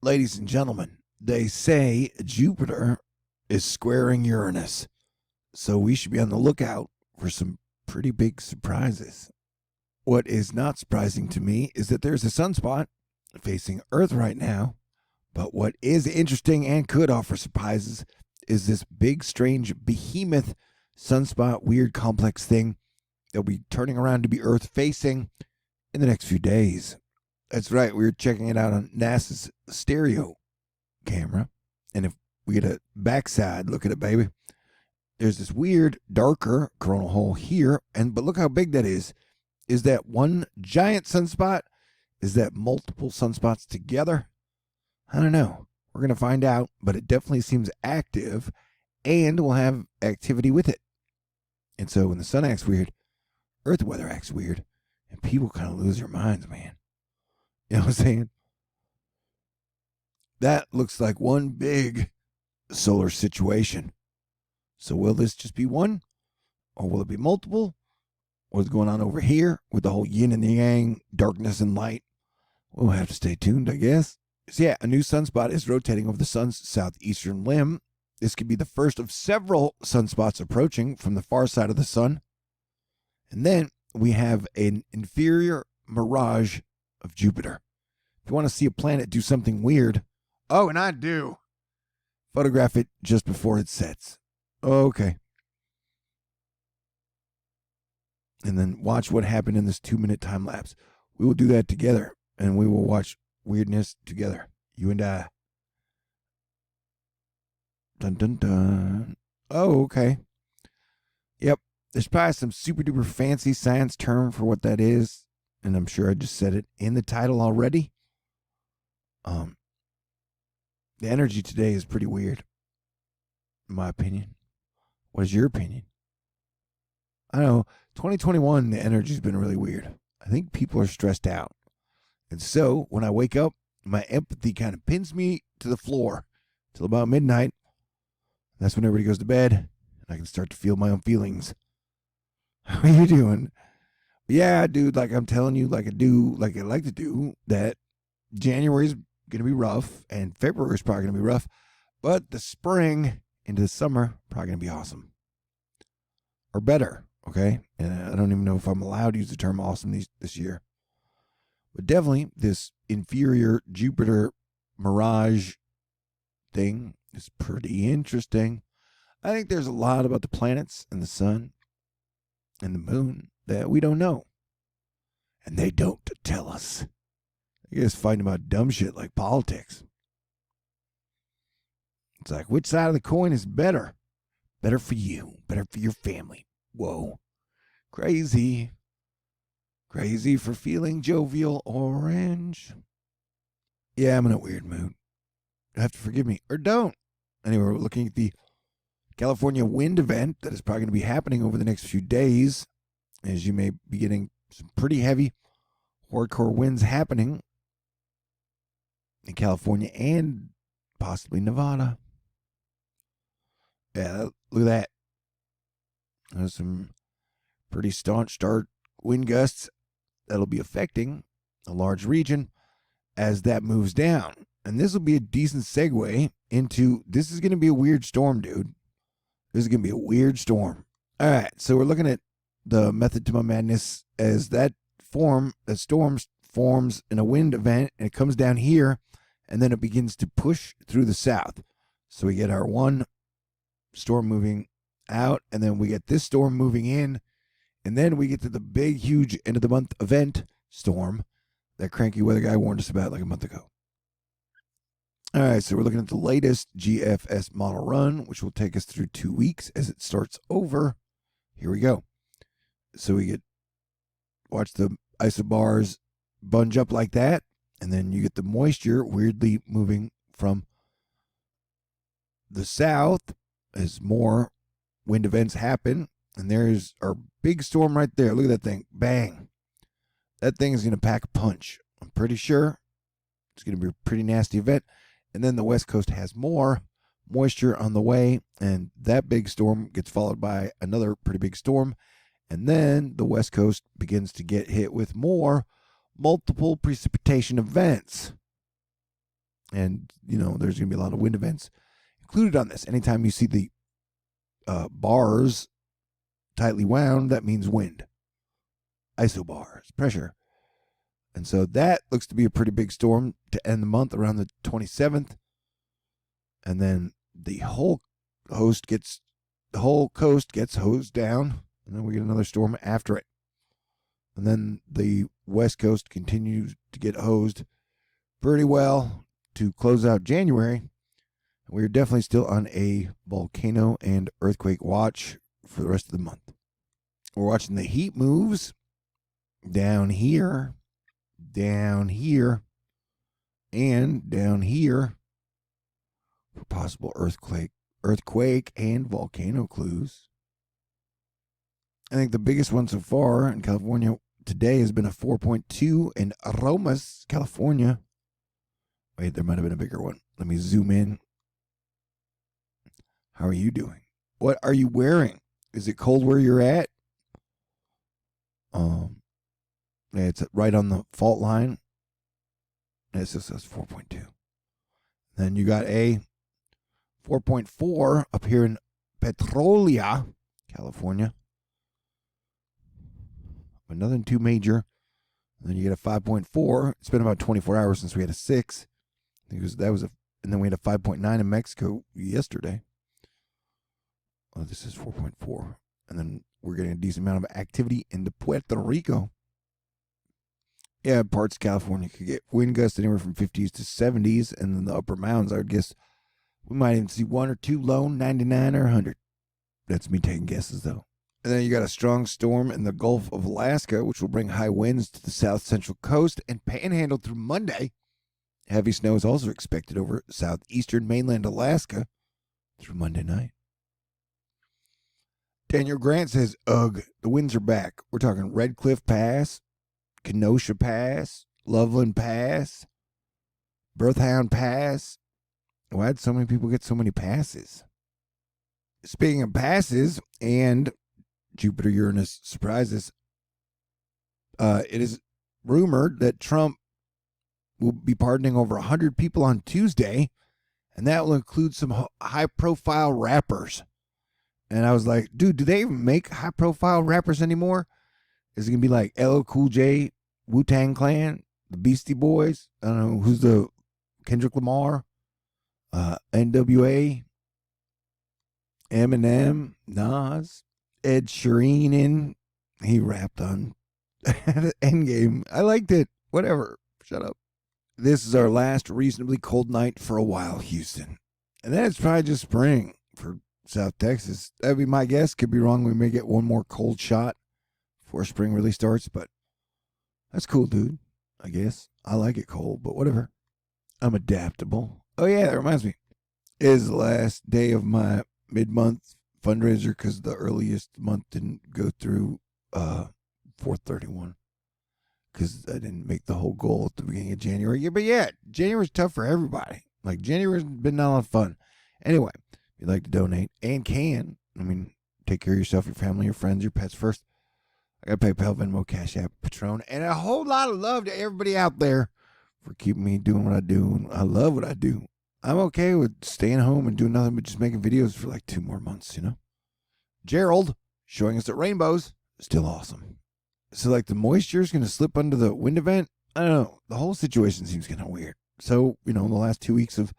Ladies and gentlemen, they say Jupiter is squaring Uranus, so we should be on the lookout for some pretty big surprises. What is not surprising to me is that there's a sunspot facing Earth right now, but what is interesting and could offer surprises is this big, strange behemoth sunspot, weird, complex thing that will be turning around to be Earth facing in the next few days. That's right, we were checking it out on NASA's stereo camera, and if we get a backside look at it, baby, there's this weird, darker coronal hole here, but look how big that is. Is that one giant sunspot? Is that multiple sunspots together? I don't know. We're going to find out, but it definitely seems active, and we'll have activity with it. And so when the sun acts weird, Earth weather acts weird, and people kind of lose their minds, man. You know what I'm saying? That looks like one big solar situation. So will this just be one? Or will it be multiple? What's going on over here with the whole yin and the yang, darkness and light? We'll have to stay tuned, I guess. So yeah, a new sunspot is rotating over the sun's southeastern limb. This could be the first of several sunspots approaching from the far side of the sun. And then we have an inferior mirage of Jupiter. If you want to see a planet do something weird, oh, and I do, photograph it just before it sets. Okay. And then watch what happened in this 2-minute time lapse. We will do that together, and we will watch weirdness together, you and I. Dun, dun, dun. Oh, okay. Yep. There's probably some super duper fancy science term for what that is, and I'm sure I just said it in the title already. The energy today is pretty weird, in my opinion. What is your opinion? I don't know. 2021, the energy's been really weird. I think people are stressed out. And so when I wake up, my empathy kind of pins me to the floor till about midnight. That's when everybody goes to bed, and I can start to feel my own feelings. How are you doing? Yeah, dude, like I'm telling you, like I like to do, that January's going to be rough, and February's probably going to be rough, but the spring into the summer, probably going to be awesome. Or better, okay? And I don't even know if I'm allowed to use the term awesome this year. But definitely, this inferior Jupiter mirage thing is pretty interesting. I think there's a lot about the planets and the sun and the moon that we don't know. And they don't tell us. I guess fighting about dumb shit like politics. It's like, which side of the coin is better? Better for you. Better for your family. Whoa. Crazy. Crazy for feeling jovial orange. Yeah, I'm in a weird mood. You have to forgive me. Or don't. Anyway, we're looking at the California wind event that is probably going to be happening over the next few days, as you may be getting some pretty heavy hardcore winds happening in California and possibly Nevada. Yeah, look at that. There's some pretty staunch start wind gusts that'll be affecting a large region as that moves down. And this will be a decent segue into, this is going to be a weird storm, dude. This is going to be a weird storm. All right, so we're looking at the method to my madness as that storm forms in a wind event, and it comes down here, and then it begins to push through the south. So we get our one storm moving out, and then we get this storm moving in, and then we get to the big, huge end of the month event storm that cranky weather guy warned us about like a month ago. All right, so we're looking at the latest GFS model run, which will take us through 2 weeks as it starts over. Here we go. So we watch the isobars bunge up like that, and then you get the moisture weirdly moving from the south as more wind events happen. And there's our big storm right there. Look at that thing. Bang. That thing is going to pack a punch. I'm pretty sure it's going to be a pretty nasty event. And then the West Coast has more moisture on the way, and that big storm gets followed by another pretty big storm. And then the West Coast begins to get hit with more multiple precipitation events. And, there's going to be a lot of wind events included on this. Anytime you see the bars tightly wound, that means wind. Isobars, pressure. And so that looks to be a pretty big storm to end the month around the 27th. And then the whole coast gets hosed down. And then we get another storm after it. And then the west coast continues to get hosed pretty well to close out January. We're definitely still on a volcano and earthquake watch for the rest of the month. We're watching the heat moves down here, and down here for possible earthquake and volcano clues. I think the biggest one so far in California today has been a 4.2 in Aromas, California. Wait, there might have been a bigger one. Let me zoom in. How are you doing? What are you wearing? Is it cold where you're at? Yeah, it's right on the fault line. It says 4.2. Then you got a 4.4 up here in Petrolia, California. But nothing too major. And then you get a 5.4. It's been about 24 hours since we had a 6. And then we had a 5.9 in Mexico yesterday. Oh, this is 4.4. And then we're getting a decent amount of activity into Puerto Rico. Yeah, parts of California could get wind gusts anywhere from 50s to 70s. And then the upper mountains, I would guess we might even see 1 or 2 lone, 99 or 100. That's me taking guesses, though. And then you got a strong storm in the Gulf of Alaska, which will bring high winds to the south central coast and panhandle through Monday. Heavy snow is also expected over southeastern mainland Alaska through Monday night. Daniel Grant says, ugh, the winds are back. We're talking Red Cliff Pass, Kenosha Pass, Loveland Pass, Berthound Pass. Why did so many people get so many passes? Speaking of passes and Jupiter-Uranus surprises, it is rumored that Trump will be pardoning over 100 people on Tuesday, and that will include some high-profile rappers. And I was like, dude, do they even make high-profile rappers anymore? Is it going to be like LL Cool J, Wu-Tang Clan, the Beastie Boys? I don't know, who's the Kendrick Lamar, NWA, Eminem, Nas, Ed Sheeran. He rapped on Endgame. I liked it. Whatever. Shut up. This is our last reasonably cold night for a while, Houston. And then it's probably just spring for South Texas. That'd be my guess. Could be wrong. We may get one more cold shot before spring really starts, but that's cool, dude. I guess. I like it cold, but whatever. I'm adaptable. Oh, yeah, that reminds me. It is the last day of my mid-month fundraiser because the earliest month didn't go through 4/31 because I didn't make the whole goal at the beginning of January. Yeah, but yeah, January's tough for everybody. Like, January's been not a lot of fun. Anyway, if you'd like to donate and can, take care of yourself, your family, your friends, your pets first. I got PayPal, Venmo, CashApp, Patron, and a whole lot of love to everybody out there for keeping me doing what I do. I love what I do. I'm okay with staying home and doing nothing but just making videos for like 2 more months, Gerald showing us the rainbows, still awesome. So like the moisture is going to slip under the wind event. I don't know. The whole situation seems kind of weird. So, the last 2 weeks of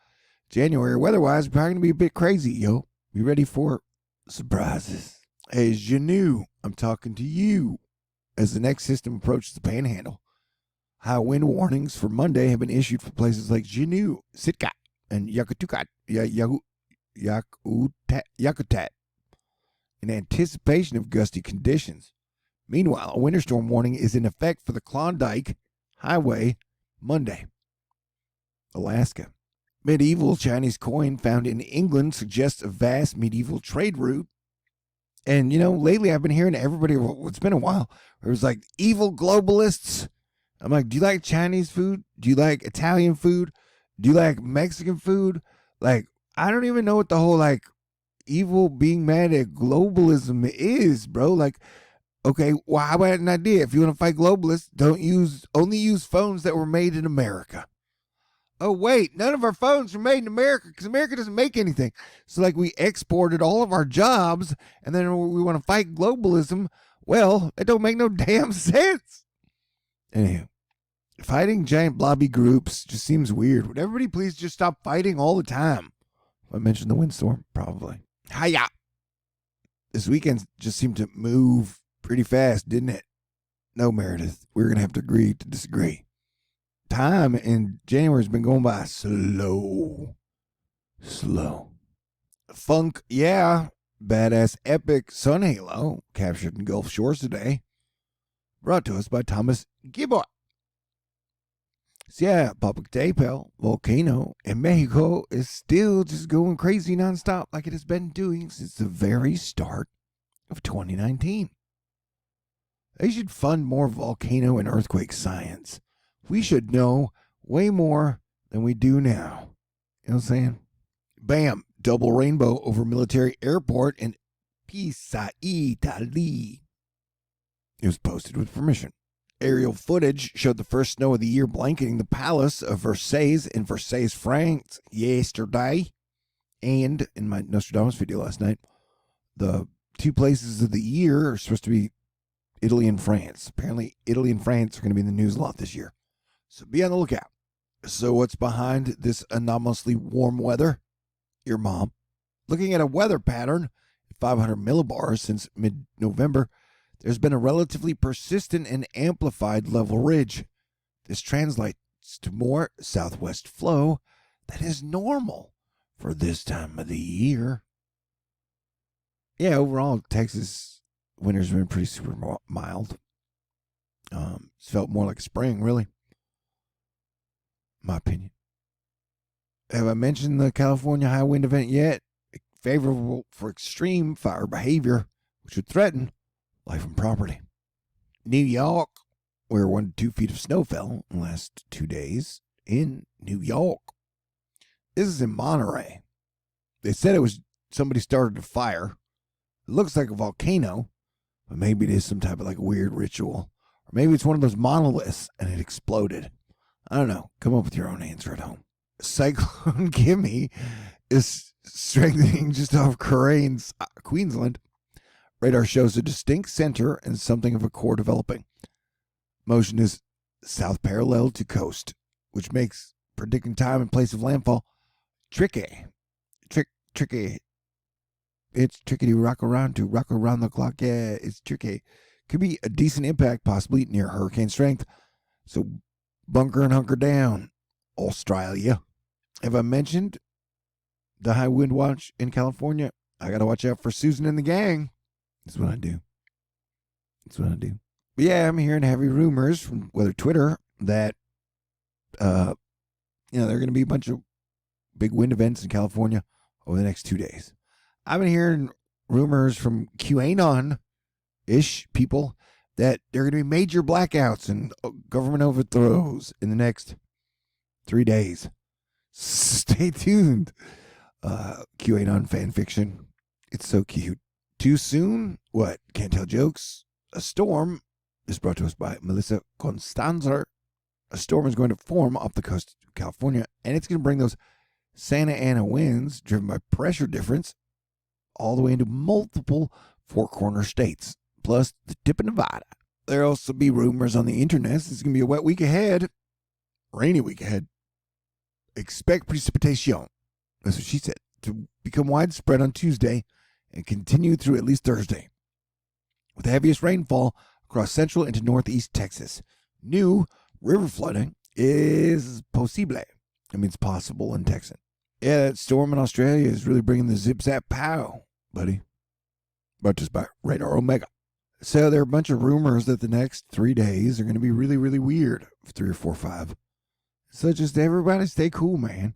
January, weather-wise, probably going to be a bit crazy, yo. Be ready for surprises. Hey, Janu, I'm talking to you. As the next system approaches the panhandle, high wind warnings for Monday have been issued for places like Janu, Sitka, and Yakutat in anticipation of gusty conditions. Meanwhile, a winter storm warning is in effect for the Klondike Highway Monday. Alaska. Medieval Chinese coin found in England suggests a vast medieval trade route. And, lately I've been hearing everybody, it's been a while, where it was like evil globalists. I'm like, do you like Chinese food? Do you like Italian food? Do you like Mexican food? Like, I don't even know what the whole, evil being mad at globalism is, bro. Like, okay, well, how about an idea? If you want to fight globalists, only use phones that were made in America. oh, wait, none of our phones are made in America because America doesn't make anything. So, like, we exported all of our jobs and then we want to fight globalism. Well, it don't make no damn sense. Anywho, fighting giant blobby groups just seems weird. Would everybody please just stop fighting all the time? I mentioned the windstorm, probably. Hiya! This weekend just seemed to move pretty fast, didn't it? No, Meredith, we're going to have to agree to disagree. Time in January has been going by slow. Funk, yeah. Badass epic sun halo captured in Gulf Shores today. Brought to us by Thomas Gibor. So yeah, Popocatépetl volcano in Mexico is still just going crazy nonstop like it has been doing since the very start of 2019. They should fund more volcano and earthquake science. We should know way more than we do now. You know what I'm saying? Bam, double rainbow over military airport in Pisa, Italy. It was posted with permission. Aerial footage showed the first snow of the year blanketing the palace of Versailles in Versailles, France yesterday. And in my Nostradamus video last night, the two places of the year are supposed to be Italy and France. Apparently, Italy and France are going to be in the news a lot this year. So be on the lookout. So what's behind this anomalously warm weather? Your mom. Looking at a weather pattern at 500 millibars since mid-November, there's been a relatively persistent and amplified level ridge. This translates to more southwest flow that is normal for this time of the year. Yeah, overall, Texas winter's been pretty super mild. It's felt more like spring, really. My opinion. Have I mentioned the California high wind event yet? Favorable for extreme fire behavior, which would threaten life and property. New York, where 1 to 2 feet of snow fell in the last 2 days in New York. This is in Monterey. They said it was somebody started a fire. It looks like a volcano, but maybe it is some type of like weird ritual. Or maybe it's one of those monoliths and it exploded. I don't know. Come up with your own answer at home. Cyclone Gimme is strengthening just off Queensland. Radar shows a distinct center and something of a core developing. Motion is south parallel to coast, which makes predicting time and place of landfall tricky. Tricky. It's tricky to rock around the clock. Yeah, it's tricky. Could be a decent impact, possibly near hurricane strength. So bunker and hunker down, Australia. Have I mentioned the high wind watch in California? I got to watch out for Susan and the gang. That's what I do. But yeah, I'm hearing heavy rumors from Weather Twitter that, there are going to be a bunch of big wind events in California over the next 2 days. I've been hearing rumors from QAnon-ish people that there are going to be major blackouts and government overthrows in the next 3 days. Stay tuned. QAnon fan fiction. It's so cute. Too soon? What? Can't tell jokes? A storm is brought to us by Melissa Constanzer. A storm is going to form off the coast of California, and it's going to bring those Santa Ana winds driven by pressure difference all the way into multiple Four Corner states, plus the tip of Nevada. There'll also be rumors on the internet. It's going to be a wet week ahead, rainy week ahead. Expect precipitation, that's what she said, to become widespread on Tuesday and continue through at least Thursday, with the heaviest rainfall across central into northeast Texas. New river flooding is possible. It means possible in Texas. Yeah, that storm in Australia is really bringing the zip-zap pow, buddy. Brought to us by Radar Omega. So there are a bunch of rumors that the next 3 days are going to be really, really weird. 3 or 4 or 5. So just everybody stay cool, man.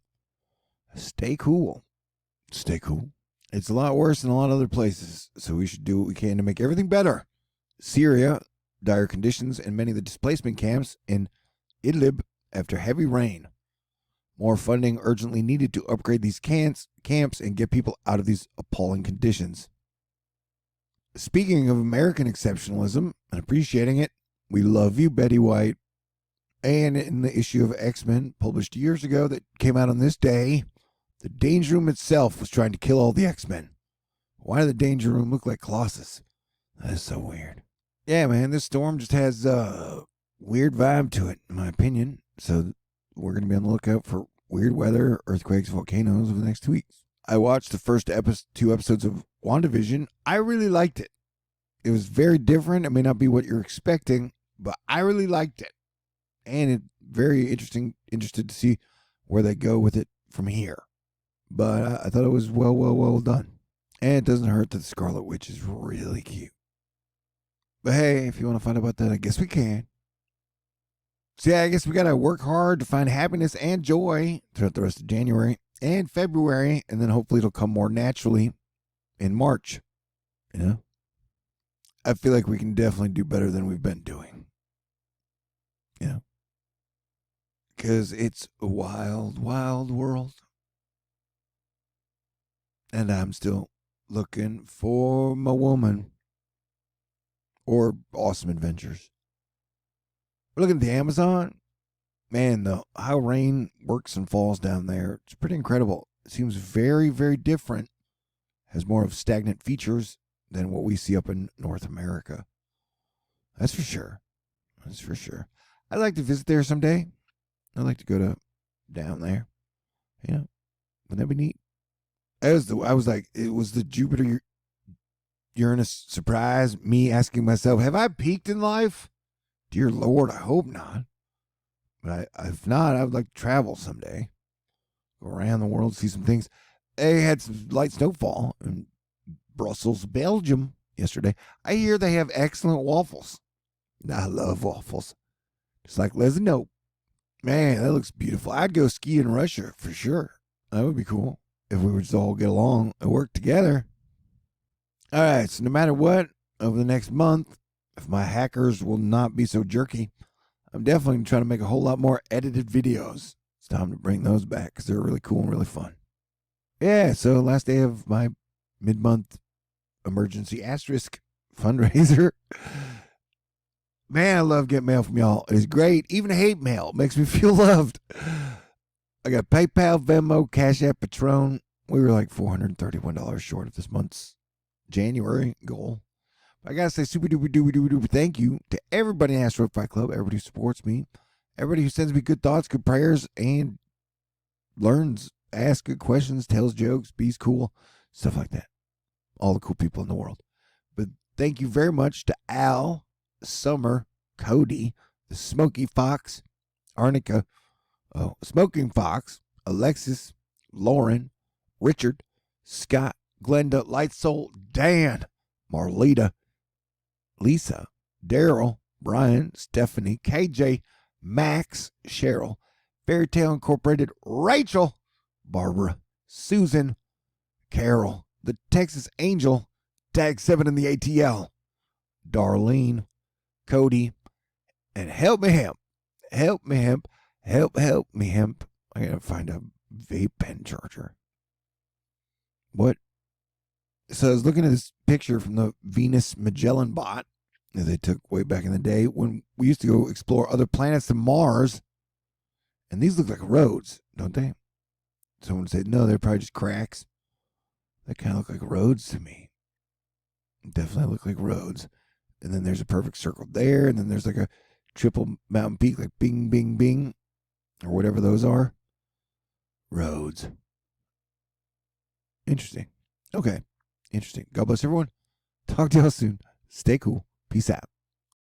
Stay cool. Stay cool. It's a lot worse than a lot of other places, so we should do what we can to make everything better. Syria, dire conditions in many of the displacement camps in Idlib after heavy rain. More funding urgently needed to upgrade these camps and get people out of these appalling conditions. Speaking of American exceptionalism and appreciating it, we love you, Betty White. And in the issue of X-Men published years ago that came out on this day, the Danger Room itself was trying to kill all the X-Men. Why did the Danger Room look like Colossus? That is so weird. Yeah, man, this storm just has a weird vibe to it, in my opinion. So we're going to be on the lookout for weird weather, earthquakes, volcanoes over the next 2 weeks. I watched the first 2 episodes of WandaVision. I really liked it. It was very different. It may not be what you're expecting, but I really liked it. And it's very interested to see where they go with it from here. But I thought it was well done. And it doesn't hurt that the Scarlet Witch is really cute. But hey, if you want to find out about that, I guess we can. So yeah, I guess we got to work hard to find happiness and joy throughout the rest of January and February. And then hopefully it'll come more naturally in March. You know? I feel like we can definitely do better than we've been doing. You know? Because it's a wild, wild world. And I'm still looking for my woman. Or awesome adventures. We're looking at the Amazon. Man, how rain works and falls down there. It's pretty incredible. It seems very, very different. Has more of stagnant features than what we see up in North America. That's for sure. That's for sure. I'd like to visit there someday. I'd like to go down there. You know, wouldn't that be neat? I was like, it was the Jupiter Uranus surprise. Me asking myself, have I peaked in life? Dear Lord, I hope not. But if not, I would like to travel someday. Go around the world, see some things. They had some light snowfall in Brussels, Belgium yesterday. I hear they have excellent waffles. I love waffles. Just like Leslie Knope. Man, that looks beautiful. I'd go ski in Russia for sure. That would be cool if we would just all get along and work together. All right, so no matter what, over the next month, if my hackers will not be so jerky, I'm definitely going to try to make a whole lot more edited videos. It's time to bring those back because they're really cool and really fun. Yeah, so last day of my mid-month emergency asterisk fundraiser. Man, I love getting mail from y'all. It's great. Even hate mail makes me feel loved. I got PayPal, Venmo, CashApp, Patron. We were like $431 short of this month's January goal. I gotta say super duper thank you to everybody in Astro Fight Club, everybody who supports me, everybody who sends me good thoughts, good prayers, and asks good questions, tells jokes, be's cool, stuff like that. All the cool people in the world. But thank you very much to Al, Summer, Cody, the Smoky Fox, Arnica, Smoking Fox, Alexis, Lauren, Richard, Scott, Glenda, Light Soul, Dan, Marlita, Lisa, Daryl, Brian, Stephanie, KJ, Max, Cheryl, Fairytale Incorporated, Rachel, Barbara, Susan, Carol, the Texas Angel, Tag 7 in the ATL, Darlene, Cody, and Help Me Hemp. Help Me Hemp. Help me hemp. I gotta find a vape pen charger. What? So I was looking at this picture from the Venus Magellan bot that they took way back in the day when we used to go explore other planets than Mars. And these look like roads, don't they? Someone said, no, they're probably just cracks. They kind of look like roads to me. Definitely look like roads. And then there's a perfect circle there. And then there's like a triple mountain peak, like bing, bing, bing. Or whatever those are. Roads. Interesting. Okay. Interesting. God bless everyone. Talk to y'all soon. Stay cool. Peace out.